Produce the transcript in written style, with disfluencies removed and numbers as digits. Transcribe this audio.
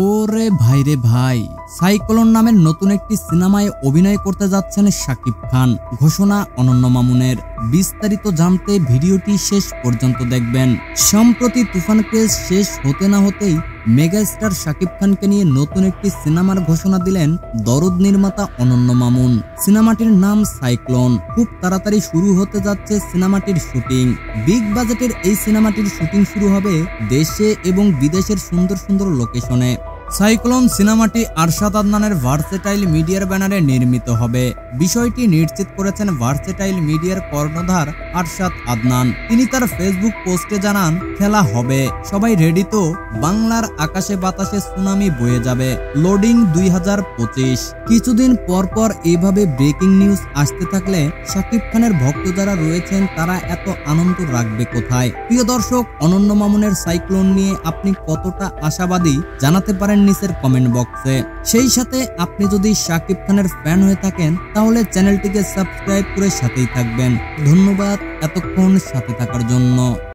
ওরে ভাই রে ভাই, সাইক্লোন নামের নতুন একটি সিনেমায় অভিনয় করতে যাচ্ছেন শাকিব খান। ঘোষণা অনন্য মামুনের। বিস্তারিত জানতে ভিডিওটি শেষ পর্যন্ত দেখবেন। সম্প্রতি তুফান ক্রেজ শেষ হতে না হতেই মেগাস্টার শাকিব খানকে নিয়ে নতুন একটি সিনেমার ঘোষণা দিলেন দরদ নির্মাতা অনন্য মামুন। সিনেমাটির নাম সাইক্লোন। খুব তাড়াতাড়ি শুরু হতে যাচ্ছে সিনেমাটির শুটিং। বিগ বাজেটের এই সিনেমাটির শুটিং শুরু হবে দেশে এবং বিদেশের সুন্দর সুন্দর লোকেশনে। সাইক্লোন সিনেমাটি আরশাদ আদনানের ভার্সেটাইল মিডিয়ার ব্যানারে নির্মিত হবে। বিষয়টি নিশ্চিত করেছেন ভার্সেটাইল মিডিয়ার কর্ণধার আরশাদ আদনান। তিনি তার ফেসবুক পোস্টে জানান, খেলা হবে, সবাই রেডি তো? বাংলার আকাশে বাতাসে সুনামি বয়ে যাবে। লোডিং 2025। কিছুদিন পর পর এইভাবে ব্রেকিং নিউজ আসতে থাকলে শাকিব খানের ভক্ত যারা রয়েছেন তারা এত আনন্দ রাখবে কোথায়? প্রিয় দর্শক, অনন্য মামুনের সাইক্লোন নিয়ে আপনি কতটা আশাবাদী জানাতে পারেন নিচের কমেন্ট বক্সে। সেই সাথে আপনি যদি শাকিব খানের ফ্যান হয়ে থাকেন তাহলে চ্যানেলটিকে সাবস্ক্রাইব করে সাথেই থাকবেন। ধন্যবাদ এতক্ষণ সাথে থাকার জন্য।